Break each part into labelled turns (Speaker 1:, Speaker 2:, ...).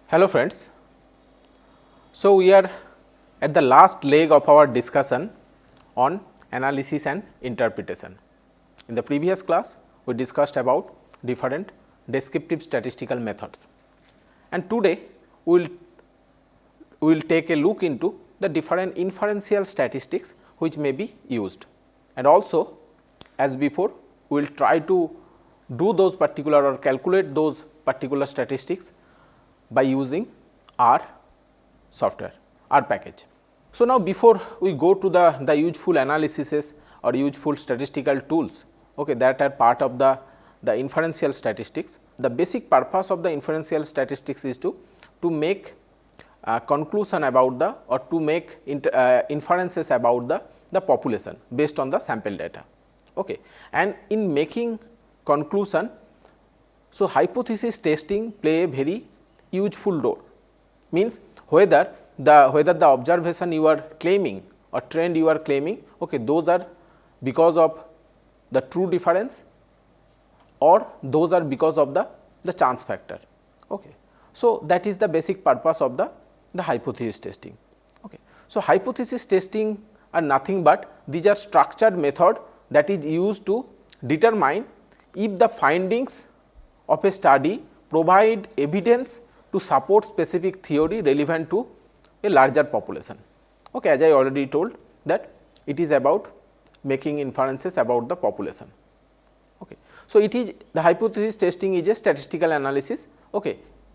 Speaker 1: Hello friends. So, we are at the last leg of our discussion on analysis and interpretation. In the previous class, we discussed about different descriptive statistical methods, and today we will take a look into the different inferential statistics which may be used, and also as before we will try to do those particular or calculate those particular statistics by using R software, R package. So, now before we go to the useful analyses or useful statistical tools that are part of the inferential statistics, the basic purpose of the inferential statistics is to make conclusion about the or to make inferences about the population based on the sample data. And in making conclusion, so hypothesis testing play a very useful role, means whether the observation you are claiming or trend you are claiming those are because of the true difference or those are because of the chance factor. So, that is the basic purpose of the hypothesis testing. So, hypothesis testing are nothing but these are structured method that is used to determine if the findings of a study provide evidence to support specific theory relevant to a larger population. As I already told that it is about making inferences about the population. So, it is the hypothesis testing is a statistical analysis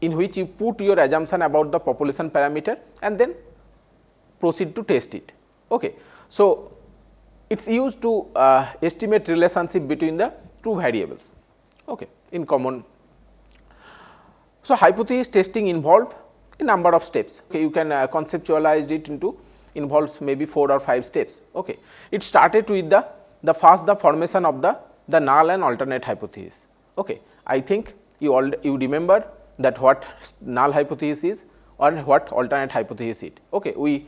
Speaker 1: in which you put your assumption about the population parameter and then proceed to test it. So, it is used to estimate relationship between the two variables in common. So, hypothesis testing involve a number of steps. You can conceptualize it into involves maybe 4 or 5 steps. It started with the first the formation of the null and alternate hypothesis. I think you remember that what null hypothesis is or what alternate hypothesis is. We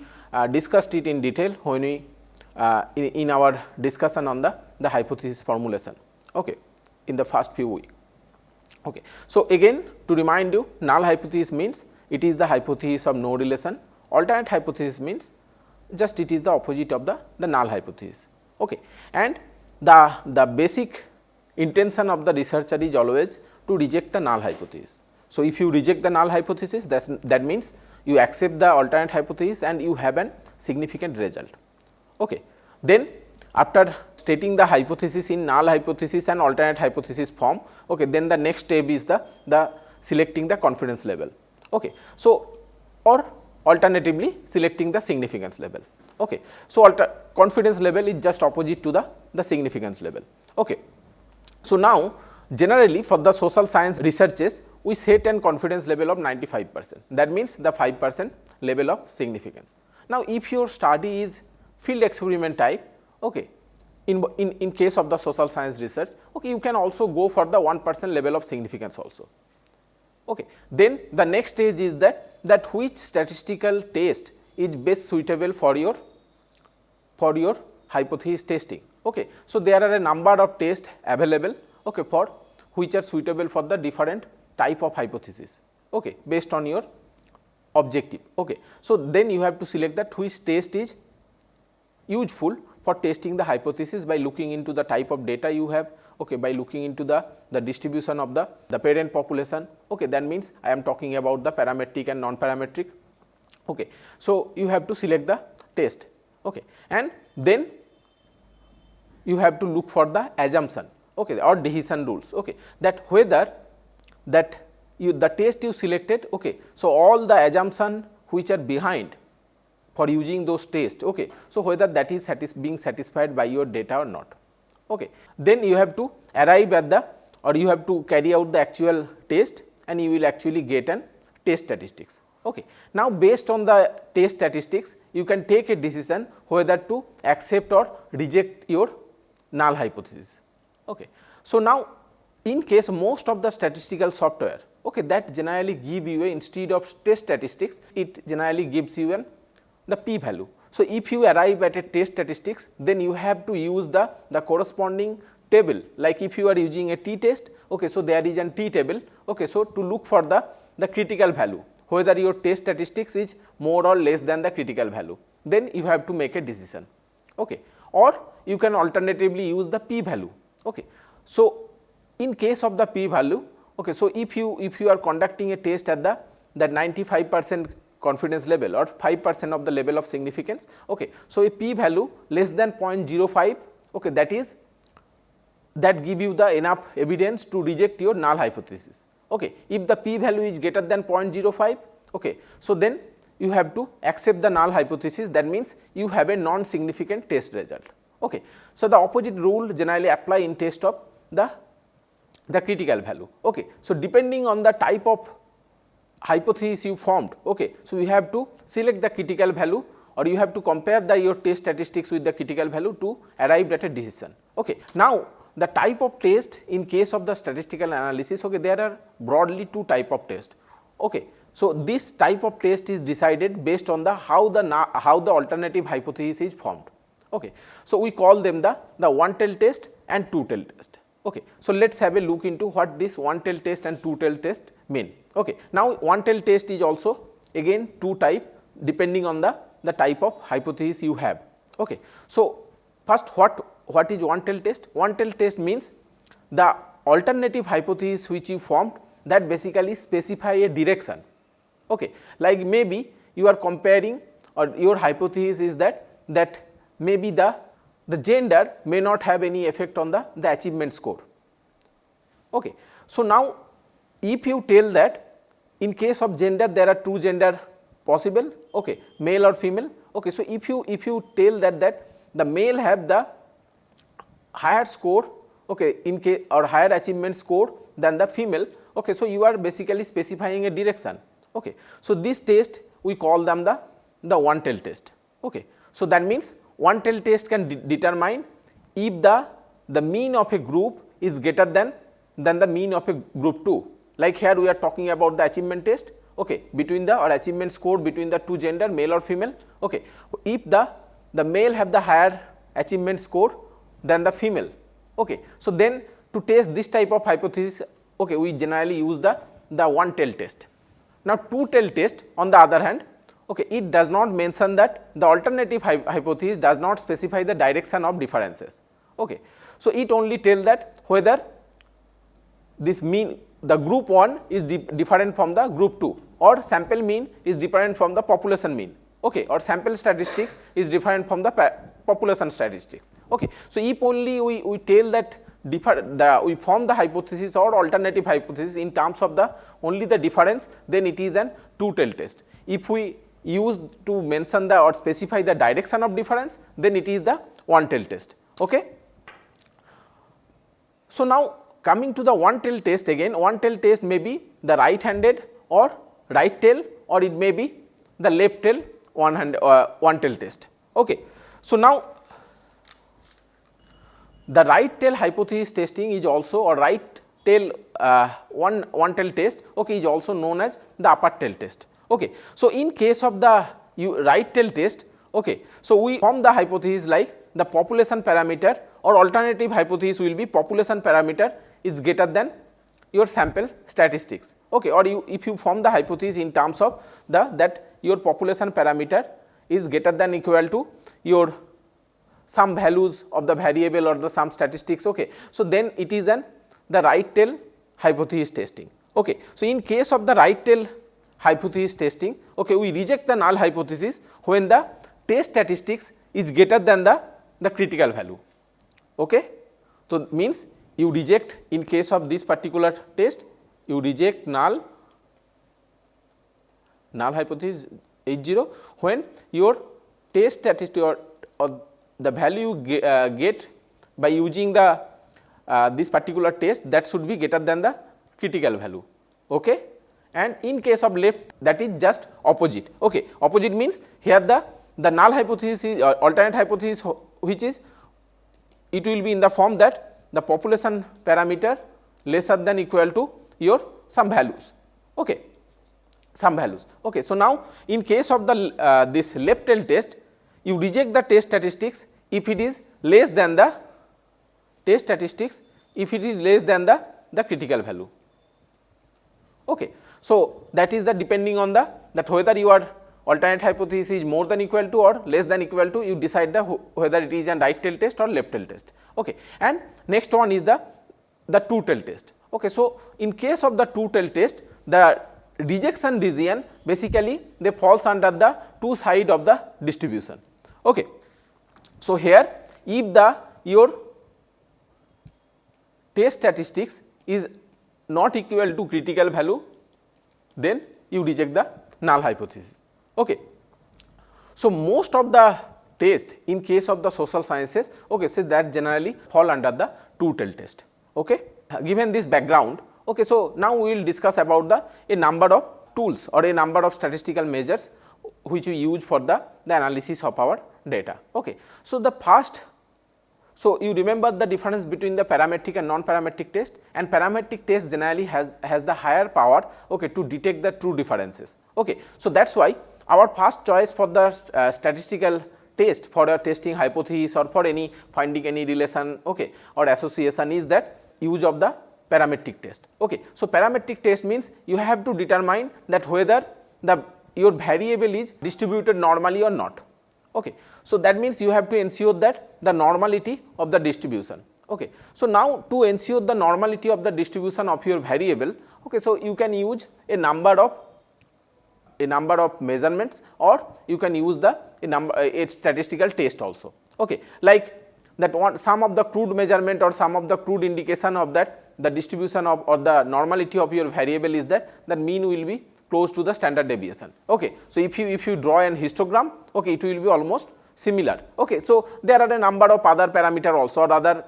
Speaker 1: discussed it in detail when we in our discussion on the hypothesis formulation in the first few weeks. So, again to remind you, null hypothesis means it is the hypothesis of no relation, alternate hypothesis means just it is the opposite of the null hypothesis. And the basic intention of the researcher is always to reject the null hypothesis. So, if you reject the null hypothesis, that means you accept the alternate hypothesis and you have a significant result. Then after stating the hypothesis in null hypothesis and alternate hypothesis form, then the next step is the selecting the confidence level. So, or alternatively selecting the significance level. So, confidence level is just opposite to the significance level. So, now generally for the social science researches we set an confidence level of 95%, that means the 5% level of significance. Now, if your study is field experiment type, in case of the social science research, you can also go for the 1% level of significance also. Then the next stage is that which statistical test is best suitable for your hypothesis testing. So, there are a number of tests available for which are suitable for the different type of hypothesis based on your objective. So, then you have to select that which test is useful for testing the hypothesis by looking into the type of data you have, by looking into the distribution of the parent population. That means I am talking about the parametric and non-parametric. So, you have to select the test and then you have to look for the assumption or decision rules that whether that the test you selected. So, all the assumption which are behind for using those tests. So, whether that is being satisfied by your data or not. Then you have to arrive at the or you have to carry out the actual test and you will actually get an test statistics. Now, based on the test statistics you can take a decision whether to accept or reject your null hypothesis. So, now in case most of the statistical software that generally give you instead of test statistics, it generally gives you the p value. So, if you arrive at a test statistics, then you have to use the corresponding table, like if you are using a t test, so there is a t table. So, to look for the critical value whether your test statistics is more or less than the critical value, then you have to make a decision. Okay. Or you can alternatively use the p value. Okay. So, in case of the p value, okay, so if you are conducting a test at the 95% confidence level or 5% of the level of significance, okay, so a p value less than 0.05, okay, that give you the enough evidence to reject your null hypothesis. Okay. If the p value is greater than 0.05, okay, so then you have to accept the null hypothesis, that means you have a non-significant test result. Okay. So, the opposite rule generally apply in test of the critical value. Okay. So, depending on the type of hypothesis you formed, okay, so you have to select the critical value or you have to compare your test statistics with the critical value to arrive at a decision. Okay. Now, the type of test in case of the statistical analysis, okay, there are broadly two type of test. Okay. So, this type of test is decided based on the how the alternative hypothesis is formed. Okay. So, we call them the one-tailed test and two-tailed test. Okay. So, let us have a look into what this one-tailed test and two-tailed test mean. Okay. Now, one-tailed test is also again two type depending on the type of hypothesis you have. Okay. So, first what is one-tailed test? One-tailed test means the alternative hypothesis which you formed that basically specify a direction. Okay. Like maybe you are comparing or your hypothesis is that maybe the gender may not have any effect on the achievement score. Okay. So, now if you tell that in case of gender there are two gender possible, okay, male or female. Okay. So, if you tell that the male have the higher score, okay, in case or higher achievement score than the female, okay, so you are basically specifying a direction. Okay. So, this test we call them the one-tailed test. Okay. So, that means one-tailed test can determine if the mean of a group is greater than the mean of a group 2. Like here we are talking about the achievement test, okay, between the or achievement score between the two gender male or female. Okay. If the male have the higher achievement score than the female, okay, so then to test this type of hypothesis, okay, we generally use the one-tailed test. Now, two-tailed test on the other hand, okay, it does not mention that the alternative hypothesis does not specify the direction of differences. Okay. So, it only tell that whether this mean the group 1 is different from the group 2 or sample mean is different from the population mean, okay, or sample statistics is different from the population statistics. Okay. So, if only we tell that we form the hypothesis or alternative hypothesis in terms of the only the difference, then it is an two-tailed test. If we use to mention the or specify the direction of difference, then it is the one-tailed test. Okay. So, now coming to the one-tailed test, again one-tailed test may be the right-handed or right tail or it may be the left tail one-tailed test. Okay. So, now the right tail hypothesis testing is also or right tail one-tailed test, okay, is also known as the upper tail test. Okay. So, in case of the right tail test, okay, so we form the hypothesis like the population parameter or alternative hypothesis will be population parameter is greater than your sample statistics, okay, or if you form the hypothesis in terms of that your population parameter is greater than equal to your some values of the variable or the some statistics, okay. So, then it is the right tail hypothesis testing. Okay. So, in case of the right tail hypothesis testing, okay, we reject the null hypothesis when the test statistics is greater than the critical value. Okay. So, means you reject in case of this particular test, you reject null hypothesis H0 when your test statistic or the value you get by using the this particular test that should be greater than the critical value. Okay. And in case of left, that is just opposite. Okay. Opposite means here the null hypothesis is alternate hypothesis which is it will be in the form that the population parameter lesser than equal to your some values. Okay. Some values. Okay. So, now in case of the this left tail test, you reject the test statistics if it is less than the test statistics if it is less than the critical value. Okay. So, that is the depending on the that whether your alternate hypothesis is more than equal to or less than equal to, you decide the whether it is a right tail test or left tail test. Okay. And next one is the two tail test. Okay. So, in case of the two tail test, the rejection region basically they falls under the two side of the distribution. Okay. So, here if the your test statistics is not equal to critical value, then you reject the null hypothesis. Okay. So, most of the test in case of the social sciences, okay, so that generally fall under the two tail test. Okay. Given this background, okay, so now we will discuss about a number of tools or a number of statistical measures which we use for the analysis of our data. Okay. So, the first, so you remember the difference between the parametric and non-parametric test, and parametric test generally has the higher power, okay, to detect the true differences. Okay. So, that is why our first choice for the statistical test for a testing hypothesis or for any finding any relation, okay, or association is that use of the parametric test. Okay. So, parametric test means you have to determine that whether your variable is distributed normally or not. Okay. So, that means you have to ensure that the normality of the distribution. Okay. So, now to ensure the normality of the distribution of your variable, okay, so you can use a number of measurements, or you can use a statistical test also. Okay. Like that one, some of the crude measurement or some of the crude indication of that the distribution of or the normality of your variable is that mean will be close to the standard deviation. Okay. So, if you draw an histogram, okay, it will be almost similar. Okay. So, there are a number of other parameter also or other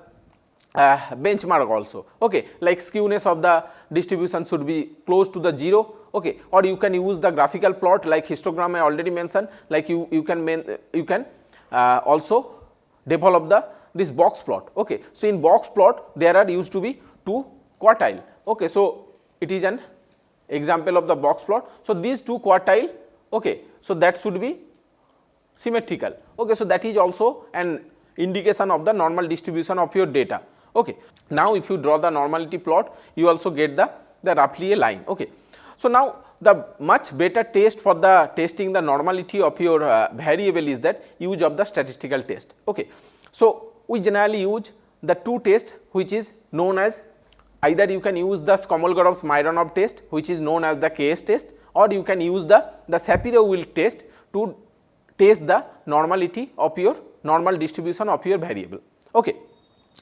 Speaker 1: benchmark also, okay, like skewness of the distribution should be close to the 0, okay, or you can use the graphical plot like histogram I already mentioned, like you can also develop this box plot. Okay. So, in box plot there are used to be two quartile. Okay. So, it is an example of the box plot. So, these two quartile, okay, so that should be symmetrical. Okay. So, that is also an indication of the normal distribution of your data. Okay. Now, if you draw the normality plot, you also get the roughly a line. Okay. So, now the much better test for the testing the normality of your variable is that use of the statistical test. Okay. So, we generally use the two tests which is known as, either you can use the Kolmogorov-Smirnov test which is known as the KS test, or you can use the Shapiro-Wilk test to test the normality of your normal distribution of your variable. Okay.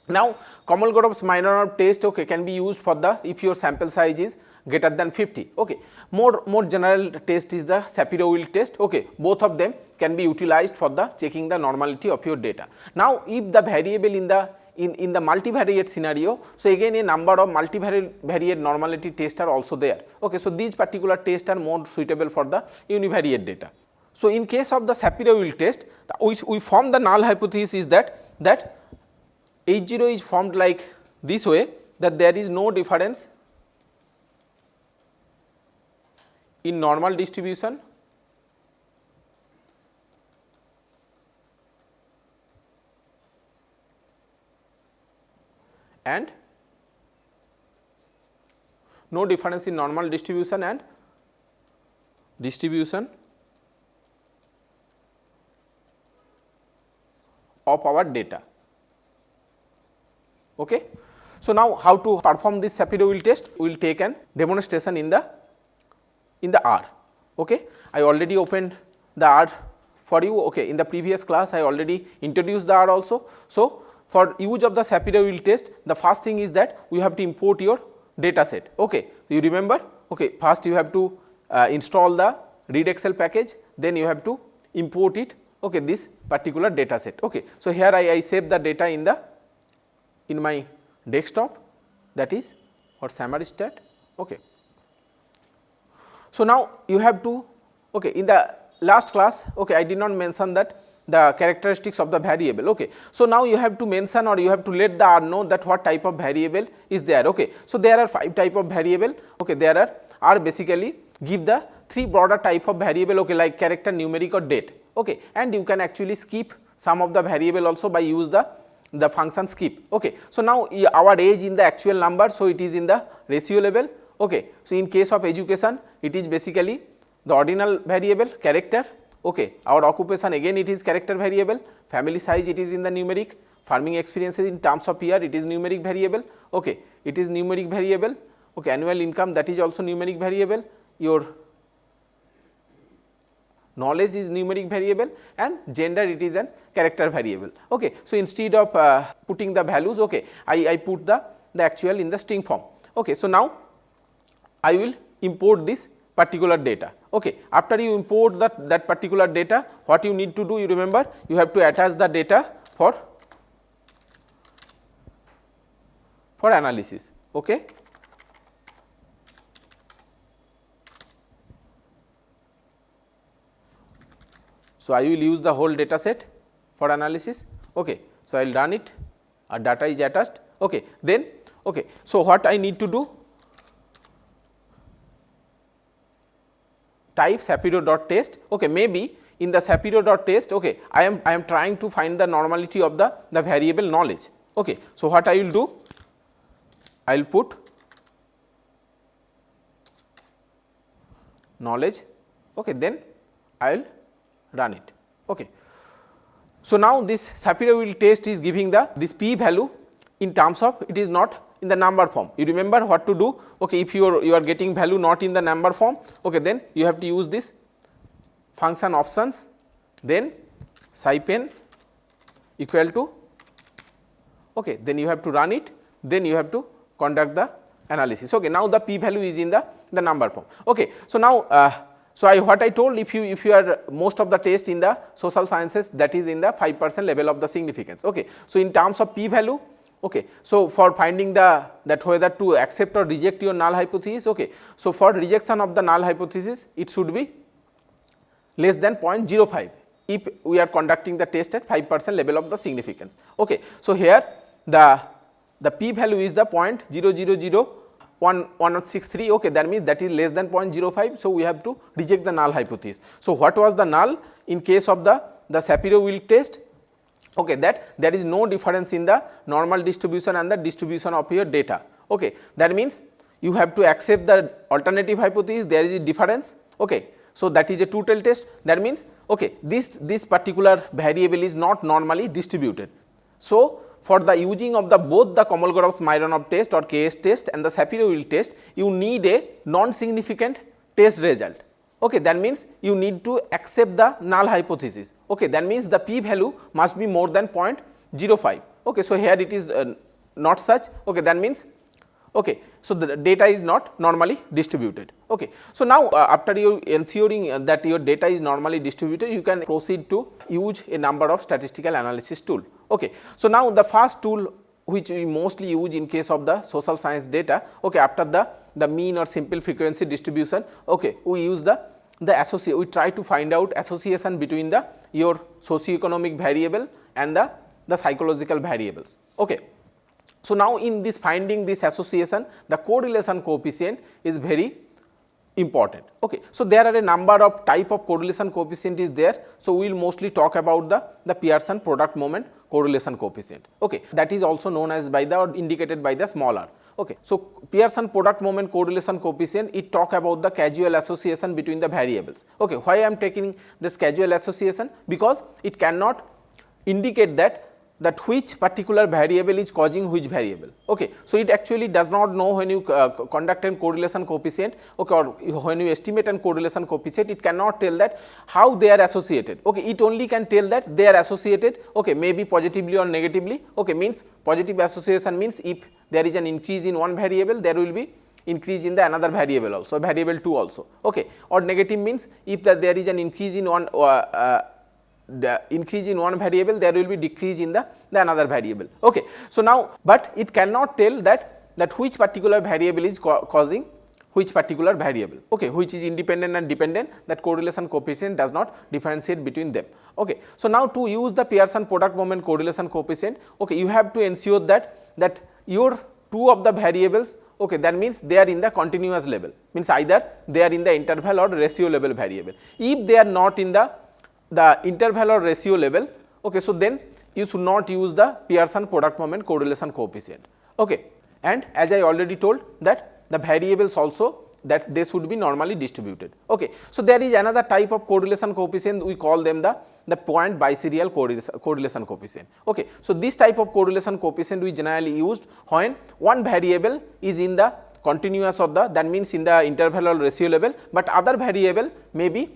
Speaker 1: Now, Kolmogorov-Smirnov test, okay, can be used for the if your sample size is greater than 50. Okay. More general test is the Shapiro-Wilk test. Okay. Both of them can be utilized for the checking the normality of your data. Now, if the variable in the multivariate scenario, so again a number of multivariate normality tests are also there. Okay. So, these particular tests are more suitable for the univariate data. So, in case of the Shapiro-Wilk test, we form the null hypothesis is that H0 is formed like this way, that there is no difference in normal distribution and no difference in normal distribution and distribution of our data. Okay. So, now how to perform this Shapiro-Wilk test? We will take an demonstration in the R. Okay. I already opened the R for you. Okay. In the previous class I already introduced the R also. So, for use of the Shapiro-Wilk test, the first thing is that we have to import your data set. Okay. You remember? Okay. First you have to install the read Excel package, then you have to import it, okay, this particular data set. Okay. So, here I save the data in my desktop, that is what SamarStat. Okay. So, now you have to, okay, in the last class, okay, I did not mention that the characteristics of the variable. Okay. So, now you have to mention or you have to let the R know that what type of variable is there. Okay. So, there are 5 type of variable. Okay. There are R basically give the 3 broader type of variable, okay, like character, numeric or date. Okay. And you can actually skip some of the variable also by use the function skip. Okay. So, now our age in the actual number, so it is in the ratio level. Okay. So, in case of education, it is basically the ordinal variable character. Okay. Our occupation again it is character variable, family size it is in the numeric, farming experiences in terms of year it is numeric variable. Okay. It is numeric variable. Okay. Annual income that is also numeric variable, your knowledge is numeric variable, and gender it is an character variable. Okay. So, instead of putting the values, okay, I put the actual in the string form. Okay. So, now I will import this particular data. Okay. After you import that particular data, what you need to do, you remember, you have to attach the data for analysis. Okay. So, I will use the whole data set for analysis. Okay. So, I will run it, data is attached. Okay. Then, okay. So, what I need to do, type Sapiro.test. Okay. Maybe in the Sapiro.test, okay, I am trying to find the normality of the variable knowledge. Okay. So, what I will do, I will put knowledge. Okay. Then I will run it. Okay. So, now this Sapiro will test is giving this p value in terms of, it is not in the number form. You remember what to do. Okay. If you are getting value not in the number form, okay, then you have to use this function options, then SciPen equal to, okay, then you have to run it, then you have to conduct the analysis. Okay. Now, the p value is in the number form. Okay. So, now so what I told, if you are most of the test in the social sciences, that is in the 5% level of the significance. Okay. So, in terms of p value, okay, so for finding that whether to accept or reject your null hypothesis. Okay. So, for rejection of the null hypothesis, it should be less than 0.05 if we are conducting the test at 5% level of the significance. Okay. So, here the p value is the 0.000163. Okay, that means that is less than 0.05. So, we have to reject the null hypothesis. So, what was the null in case of the Sapiro will test? Okay, that there is no difference in the normal distribution and the distribution of your data. Okay, that means you have to accept the alternative hypothesis, there is a difference. Okay. So, that is a two-tail test. That means, okay, this particular variable is not normally distributed. So, for the using of both the Kolmogorov-Smirnov test or KS test and the Sapiro-Wheel test, you need a non-significant test result. Okay, that means you need to accept the null hypothesis. Okay, that means the p value must be more than 0.05. Okay, so here it is not such. Okay, that means, okay, so the data is not normally distributed. Okay, so now after you ensuring that your data is normally distributed, you can proceed to use a number of statistical analysis tool. Okay, so now the first tool which we mostly use in case of the social science data. Okay, after the mean or simple frequency distribution. Okay, we use the associate. We try to find out association between your socioeconomic variable and the psychological variables. Okay. So, now in this finding this association, the correlation coefficient is very important. Okay. So, there are a number of type of correlation coefficient is there. So, we will mostly talk about the Pearson product moment correlation coefficient. Okay. That is also known as by or indicated by the small r. Okay. So, Pearson product moment correlation coefficient, it talk about the causal association between the variables. Okay. Why I am taking this causal association? Because it cannot indicate that which particular variable is causing which variable. Okay. So, it actually does not know when you conduct a correlation coefficient, okay, or when you estimate a correlation coefficient, it cannot tell that how they are associated. Okay. It only can tell that they are associated, okay, maybe positively or negatively. Okay. Means positive association means if there is an increase in one variable, there will be increase in the another variable also, variable 2 also. Okay. Or negative means if there is an increase in one the increase in one variable, there will be decrease in the another variable. Okay. So, now, but it cannot tell that which particular variable is causing which particular variable, okay, which is independent and dependent, that correlation coefficient does not differentiate between them. Okay. So, now to use the Pearson product moment correlation coefficient, okay, you have to ensure that your two of the variables, okay, that means they are in the continuous level, means either they are in the interval or ratio level variable. If they are not in the interval or ratio level, okay, so then you should not use the Pearson product moment correlation coefficient. Okay. And as I already told that the variables also that they should be normally distributed. Okay. So, there is another type of correlation coefficient, we call them the point biserial correlation coefficient. Okay. So, this type of correlation coefficient we generally used when one variable is in the continuous or that means in the interval ratio level, but other variable may be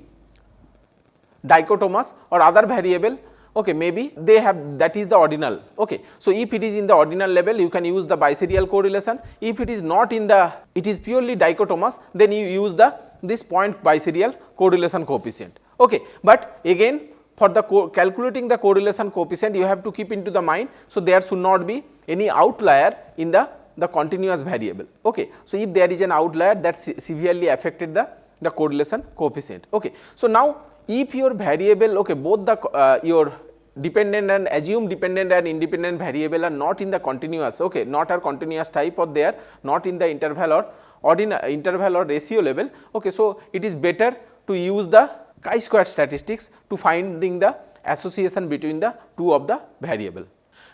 Speaker 1: dichotomous or other variable, okay, maybe they have that is the ordinal. Okay. So, if it is in the ordinal level, you can use the biserial correlation. If it is not in the, it is purely dichotomous, then you use this point biserial correlation coefficient. Okay. But again, for the calculating the correlation coefficient, you have to keep into the mind. So, there should not be any outlier in the continuous variable. Okay. So, if there is an outlier that severely affected the correlation coefficient. Okay. So, now if your variable, okay, both the your dependent and assumed dependent and independent variable are not in the continuous, okay, not a continuous type, or they are not in the interval or ordinal interval or ratio level. Okay. So, it is better to use the chi-square statistics to finding the association between the two of the variable.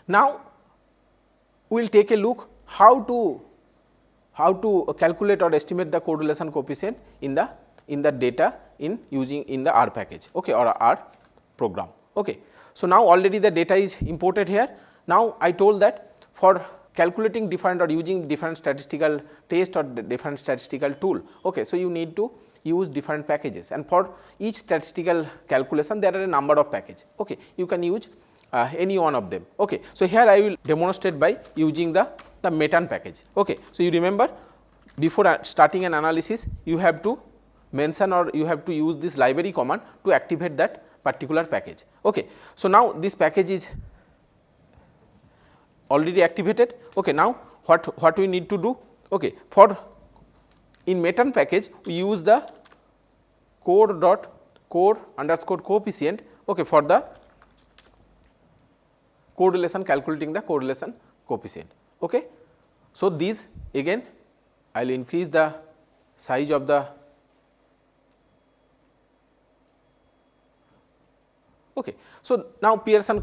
Speaker 1: Now, we will take a look how to calculate or estimate the correlation coefficient in the data in using in the R package, okay, or R program. Okay. So, now already the data is imported here. Now, I told that for calculating different or using different statistical test or different statistical tool. Okay. So, you need to use different packages, and for each statistical calculation there are a number of packages. Okay. You can use any one of them. Okay. So, here I will demonstrate by using the METAN package. Okay. So, you remember before starting an analysis, you have to mention or you have to use this library command to activate that particular package. Okay. So, now this package is already activated. Okay. Now, what we need to do? Okay. For in METAN package, we use the core_coefficient, okay, for the correlation, calculating the correlation coefficient. Okay. So, these again I will increase the size of the, okay. So, now Pearson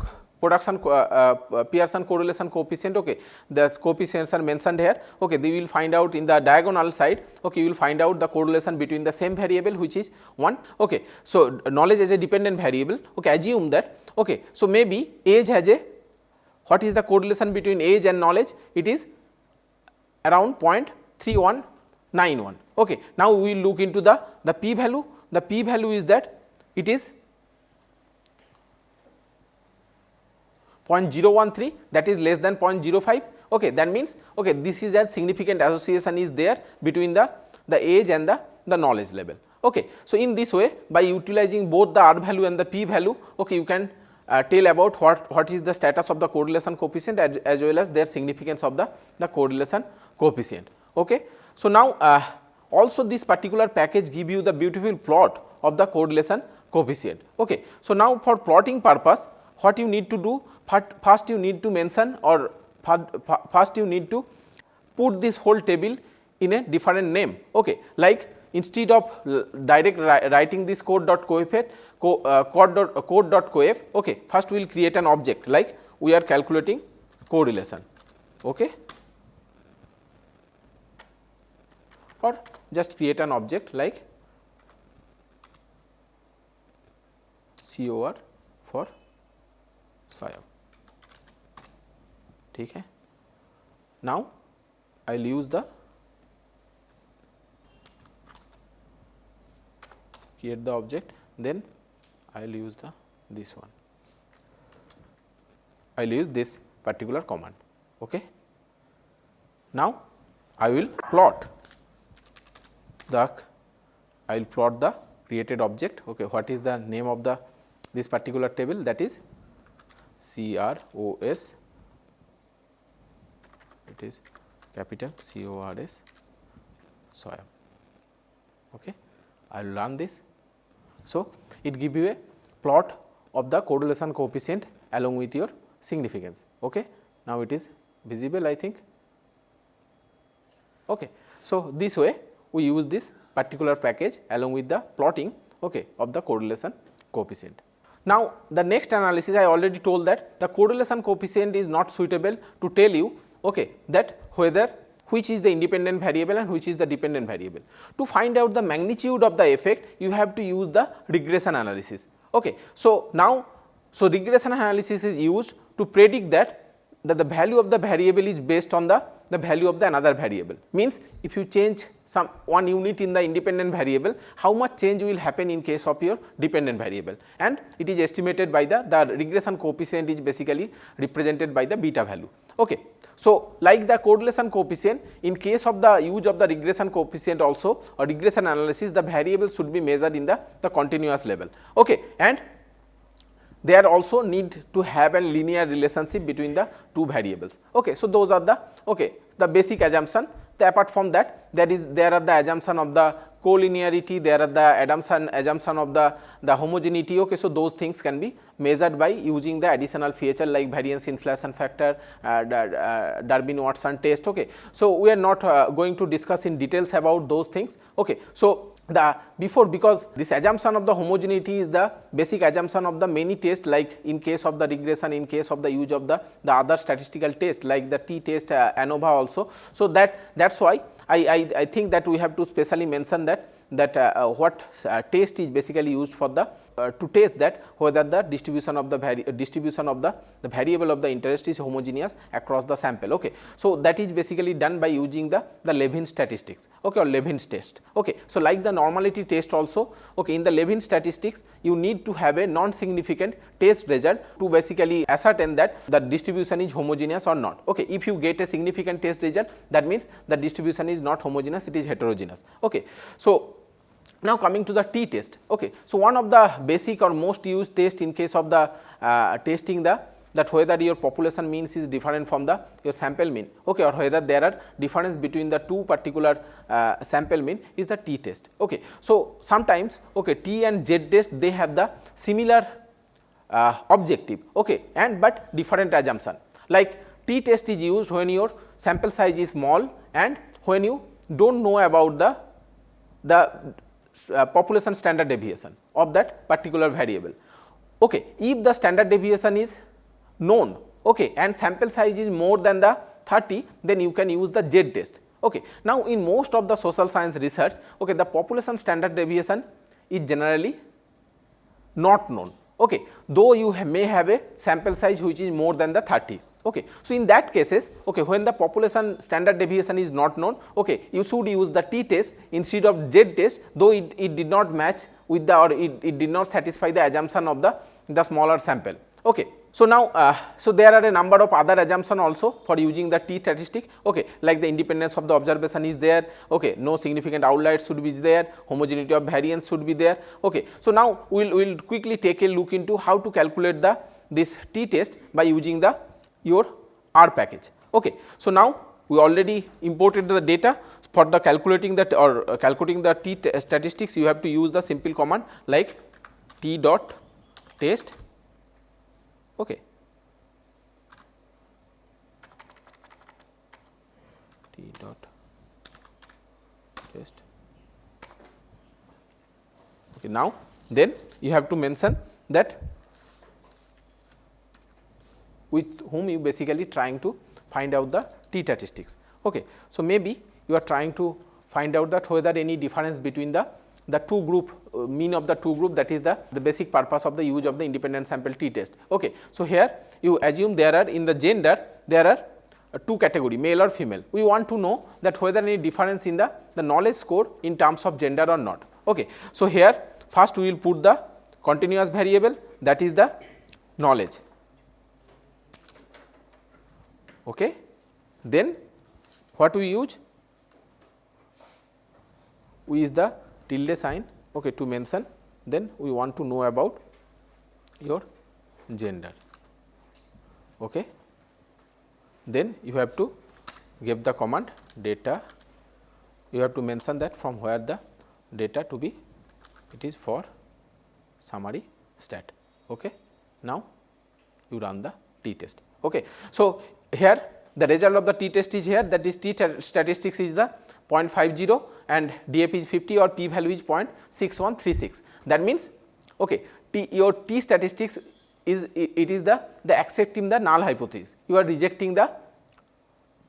Speaker 1: correlation coefficient, okay, the coefficients are mentioned here. Okay. They will find out in the diagonal side, okay, you will find out the correlation between the same variable which is 1. Okay. So, knowledge as a dependent variable, okay, assume that, okay. So, maybe age has a, what is the correlation between age and knowledge? It is around 0.3191. Okay. Now, we will look into the p value. The p value is that it is 0.013, that is less than 0.05. Okay. That means, okay, this is a significant association is there between the age and the knowledge level. Okay. So, in this way, by utilizing both the R value and the p value, okay, you can tell about what is the status of the correlation coefficient as well as their significance of the correlation coefficient. Okay. So, now also this particular package give you the beautiful plot of the correlation coefficient. Okay. So, now for plotting purpose, what you need to do, first you need to mention or first you need to put this whole table in a different name. Okay. Like instead of direct writing this code.coef, okay, first we will create an object like we are calculating correlation. Okay. Or just create an object like COR for SWIAM. ठीक है. Now, I will use the create the object, then I will use this one. I will use this particular command. Okay. Now, I will plot the created object. Okay. What is the name of this particular table? That is CROS, it is capital CORS SWIAM. Okay. I will run this. So, it give you a plot of the correlation coefficient along with your significance. Okay. Now, it is visible, I think. Okay. So, this way we use this particular package along with the plotting, okay, of the correlation coefficient. Now, the next analysis I already told that the correlation coefficient is not suitable to tell you, okay, that whether which is the independent variable and which is the dependent variable. To find out the magnitude of the effect, you have to use the regression analysis. Okay. So, now regression analysis is used to predict that the value of the variable is based on the value of the another variable. Means if you change some one unit in the independent variable, how much change will happen in case of your dependent variable, and it is estimated by the regression coefficient is basically represented by the beta value. Okay. So, like the correlation coefficient, in case of the use of the regression coefficient also or regression analysis, the variable should be measured in the continuous level. Okay. And there also need to have a linear relationship between the two variables. Okay. So, those are the basic assumption. Apart from that, there are the assumption of the collinearity, there are the assumption of the homogeneity. Okay. So, those things can be measured by using the additional feature like variance inflation factor, Durbin-Watson test. Okay. So, we are not going to discuss in details about those things. Okay. So, because this assumption of the homogeneity is the basic assumption of the many tests, like in case of the regression, in case of the use of the other statistical test like the t-test, ANOVA also. So, that is why I think that we have to specially mention that what test is basically used for the to test that whether the distribution of the variable of the interest is homogeneous across the sample. Okay. So, that is basically done by using the Levin statistics, okay, or Levin's test. Okay. So, like the normality test also, okay, in the Levin statistics you need to have a non-significant test result to basically ascertain that the distribution is homogeneous or not. Okay. If you get a significant test result, that means the distribution is not homogeneous, it is heterogeneous. Okay. So, now coming to the t-test. Okay. So, one of the basic or most used test in case of the testing that whether your population means is different from your sample mean, okay, or whether there are difference between the two particular sample mean is the t-test. Okay. So, sometimes, okay, t and z test they have the similar objective, okay, and but different assumption. Like t-test is used when your sample size is small and when you do not know about the population standard deviation of that particular variable. Okay. If the standard deviation is known, okay, and sample size is more than the 30, then you can use the Z test. Okay. Now, in most of the social science research, okay, the population standard deviation is generally not known, okay, though you may have a sample size which is more than the 30. Okay. So, in that cases, okay, when the population standard deviation is not known, okay, you should use the t-test instead of z-test, though it did not match with the or it did not satisfy the assumption of the smaller sample. Okay. So, now so there are a number of other assumption also for using the t-statistic, okay, like the independence of the observation is there, okay, no significant outliers should be there, homogeneity of variance should be there. Okay. So, now we will quickly take a look into how to calculate this t-test by using your R package. Okay. So, now we already imported the data for the calculating that or calculating the t statistics. You have to use the simple command like t dot test. Okay. T dot test. Okay. Now, then you have to mention that with whom you basically trying to find out the t statistics. Okay. So, maybe you are trying to find out that whether any difference between the two group mean of the two group, that is the basic purpose of the use of the independent sample t test. Okay. So, here you assume there are in the gender there are two category, male or female. We want to know that whether any difference in the knowledge score in terms of gender or not. Okay. So, here first we will put the continuous variable, that is the knowledge. Okay. Then what we use? We use the tilde sign, okay, to mention, then we want to know about your gender. Okay. Then you have to give the command data, you have to mention that from where the data to be, it is for summary stat. Okay. Now, you run the t test. Okay. So, here the result of the t test is here, that is t statistics is the 0.50 and DF is 50 or p value is 0.6136. That means, okay, your t statistics is it is the accepting the null hypothesis, you are rejecting the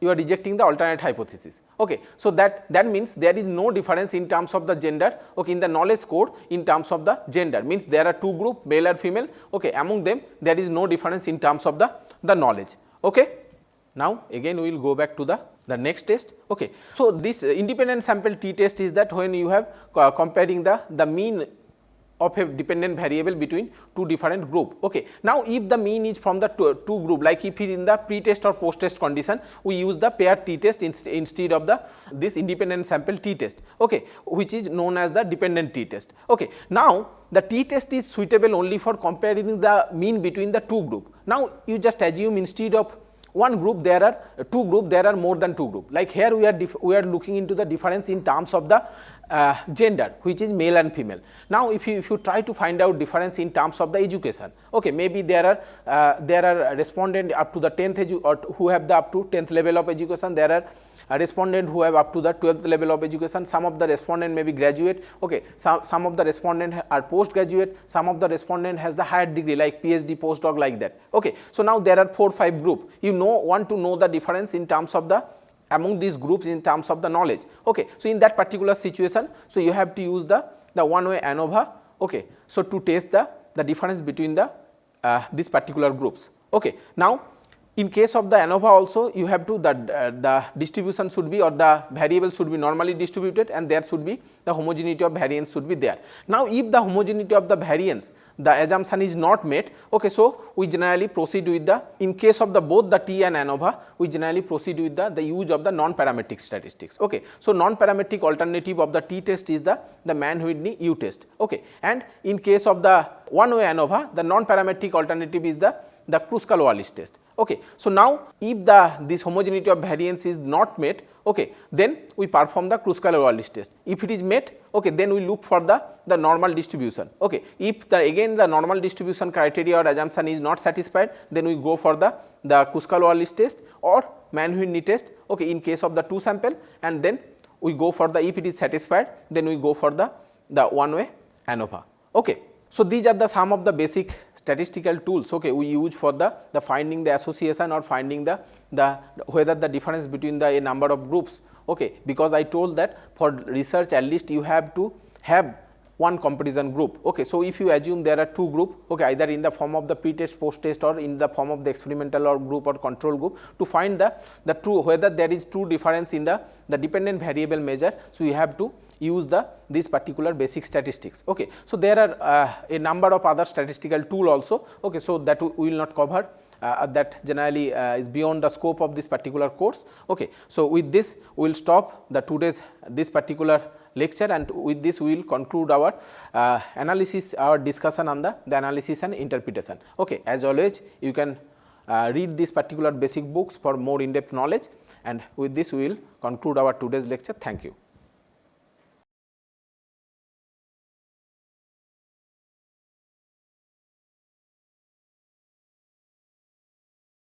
Speaker 1: you are rejecting the alternate hypothesis. Okay. So, that means there is no difference in terms of the gender, okay, in the knowledge score in terms of the gender, means there are two group, male or female, okay, among them there is no difference in terms of the knowledge. Okay. Now, again we will go back to the next test. Okay. So, this independent sample t test is that when you have comparing the mean of a dependent variable between two different group. Okay. Now, if the mean is from the two group, like if it is in the pre-test or post-test condition, we use the pair t-test instead of this independent sample t-test, okay, which is known as the dependent t-test. Okay. Now, the t-test is suitable only for comparing the mean between the two group. Now, you just assume instead of one group there are two group, there are more than two group. Like here we are looking into the difference in terms of the gender, which is male and female. Now, if you try to find out difference in terms of the education, okay, maybe there are respondent up to the 10th or who have the up to 10th level of education, there are respondent who have up to the 12th level of education, some of the respondent may be graduate, okay, some of the respondent are postgraduate, some of the respondent has the higher degree like PhD, postdoc, like that. Okay. So, now there are 4-5 group, you want to know the difference in terms of the among these groups in terms of the knowledge. Okay. So, in that particular situation, so you have to use the one-way ANOVA, okay, so to test the difference between these particular groups. Okay. Now, in case of the ANOVA also, you have to the distribution should be, or the variable should be normally distributed, and there should be the homogeneity of variance should be there. Now, if the homogeneity of the variance, the assumption is not met, okay, so we generally proceed with in case of both the T and ANOVA, we generally proceed with the use of the non-parametric statistics. Okay. So, non-parametric alternative of the T test is the Mann-Whitney U test. Okay. And in case of the one-way ANOVA, the non-parametric alternative is the Kruskal-Wallis test. Okay. So, now if this homogeneity of variance is not met, okay, then we perform the Kruskal-Wallis test. If it is met, okay, then we look for the normal distribution. Okay. If again the normal distribution criteria or assumption is not satisfied, then we go for the Kruskal-Wallis test or Mann-Whitney test, okay, in case of the two sample, and then we go for if it is satisfied, then we go for the one-way ANOVA. Okay. So, these are some of the basic statistical tools, okay, we use for the finding the association or finding whether the difference between a number of groups, okay, because I told that for research at least you have to have one comparison group. Okay. So, if you assume there are two group, okay, either in the form of the pre-test, post-test, or in the form of the experimental or group or control group, to find the true, whether there is true difference in the dependent variable measure. So, you have to use this particular basic statistics. Okay. So, there are a number of other statistical tool also, okay, so that we will not cover, that generally is beyond the scope of this particular course. Okay. So, with this we will stop today's this particular lecture, and with this we will conclude our analysis, our discussion on the analysis and interpretation. Okay. As always, you can read these particular basic books for more in-depth knowledge, and with this we will conclude our today's lecture. Thank you.